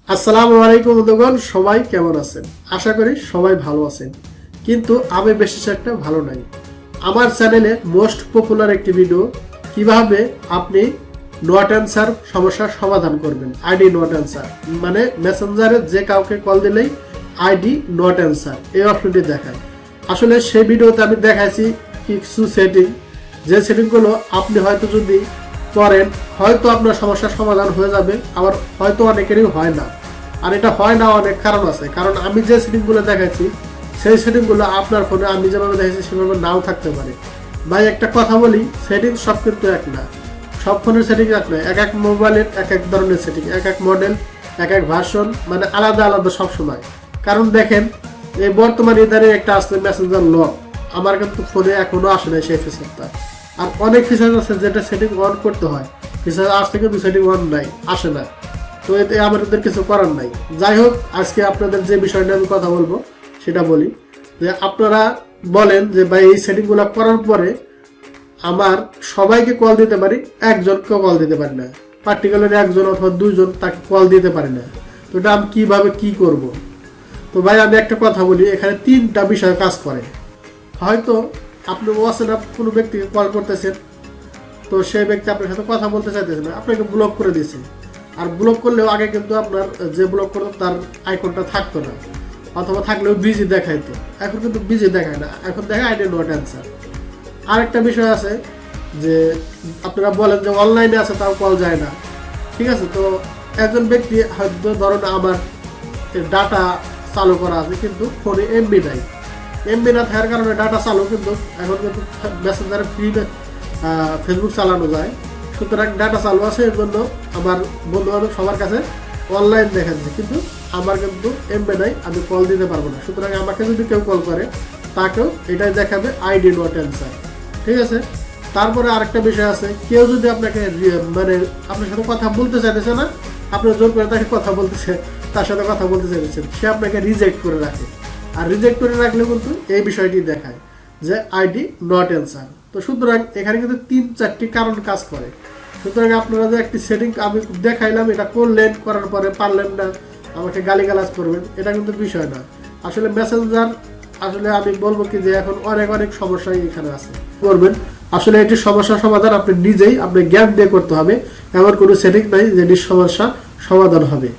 আসসালামু আলাইকুম বন্ধুগণ, সবাই কেমন আছেন? আশা করি সবাই ভালো আছেন, কিন্তু আমি বিশেষ একটা ভালো নাই। আমার চ্যানেলে মোস্ট পপুলার একটি ভিডিও, কিভাবে আপনি নট অ্যান্সার সমস্যার সমাধান করবেন। আইডি নট অ্যান্সার মানে মেসেঞ্জারে যে কাউকে কল দিলেই আইডি নট অ্যান্সার এই অপশনটি দেখায়। আসলে সেই ভিডিওতে আমি দেখাইছি কিছু সেটিং, যে সেটিংগুলো আপনি হয়তো যদি করেন হয়তো আপনার সমস্যার সমাধান হয়ে যাবে, আবার হয়তো অনেকেরই হয় না। আর এটা হয় না অনেক কারণ আছে, কারণ আমি যে সেটিংগুলো দেখাচ্ছি সেই সেটিংগুলো আপনার ফোনে আমি যেভাবে দেখাচ্ছি সেভাবে নাও থাকতে পারে। ভাই একটা কথা বলি, সেটিং সব কিন্তু এক না, সব ফোনের সেটিং এক নয়। এক এক মোবাইলের এক এক ধরনের সেটিং, এক এক মডেল, এক এক ভার্সন, মানে আলাদা আলাদা সবসময়। কারণ দেখেন, এই বর্তমান ইদারে একটা আসছে মেসেঞ্জার লক, আমার কিন্তু ফোনে এখনো আসে নাই সেই ফিচারটা। আর অনেক ফিচার আছে যেটা সেটিং অন করতে হয়, ফিচার আসছে কিন্তু সেটিং অন নাই, আসে না। তো এতে আমাদের কিছু করার নাই। যাই হোক, আজকে আপনাদের যে বিষয়টা আমি কথা বলবো সেটা বলি, যে আপনারা বলেন যে ভাই এই সেটিংগুলো করার পরে আমার সবাইকে কল দিতে পারি, একজনকে কল দিতে পারি না, পার্টিকুলার একজন অথবা দুইজন তাকে কল দিতে পারি না। তো এটা আমি কীভাবে কী করব? তো ভাই আমি একটা কথা বলি, এখানে তিনটা বিষয় কাজ করে। হয়তো আপনি অচেনা কোনো ব্যক্তিকে কল করতেছেন, তো সেই ব্যক্তি আপনার সাথে কথা বলতে চাইতেছে না, আপনাকে ব্লক করে দিয়েছে। আর ব্লক করলেও আগে কিন্তু আপনার যে ব্লক করতো তার আইকনটা থাকতো না, অথবা থাকলেও বিজি দেখাইতো। এখন কিন্তু বিজি দেখায় না, এখন দেখায় আইডি নট অ্যান্সার। আরেকটা বিষয় আছে যে আপনারা বলেন যে অনলাইনে আছে তাও কল যায় না, ঠিক আছে। তো একজন ব্যক্তি হয়তো ধরুন আমার ডাটা চালু করা আছে কিন্তু ফোনে এমবি নাই, এমবি না থাকার কারণে ডাটা চালু, কিন্তু এখন কিন্তু মেসেঞ্জারে ফ্রি ফেসবুক চালানো যায়। সুতরাং ডাটা চালু আছে, এর জন্য আমার বন্ধু বান্ধব সবার কাছে অনলাইন দেখাচ্ছে, কিন্তু আমার কিন্তু এমবি নাই, আমি কল দিতে পারবো না। সুতরাং আমাকে যদি কেউ কল করে তাকেও এটাই দেখাবে আইডি নট অ্যান্সার, ঠিক আছে। তারপরে আরেকটা বিষয় আছে, কেউ যদি আপনাকে মানে আপনার সাথে কথা বলতে চাইতেছে না, আপনার জোর করে তাকে কথা বলতেছে, তার সাথে কথা বলতে চাইতেছেন, সে আপনাকে রিজেক্ট করে রাখে। আর রিজেক্ট করে রাখলে কিন্তু এই বিষয়টি দেখায় যে আইডি নট অ্যান্সার। তো সুতরাং এখানে কিন্তু 3-4টি কারণ কাজ করে। সুতরাং আপনারা যে একটি সেটিং আমি দেখাইলাম, এটা করলেন, করার পরে পারলেন না, আমাকে গালিগালাজ করবেন, এটা কিন্তু বিষয় না। আসলে মেসেঞ্জার আসলে আমি বলবো কি যে এখন অনেক অনেক সমস্যাই এখানে আছে করবেন। আসলে এটি সমস্যার সমাধান আপনি নিজেই, আপনি জ্ঞান দিয়ে করতে হবে। এমন কোনো সেটিং নাই যেটি সমস্যা সমাধান হবে।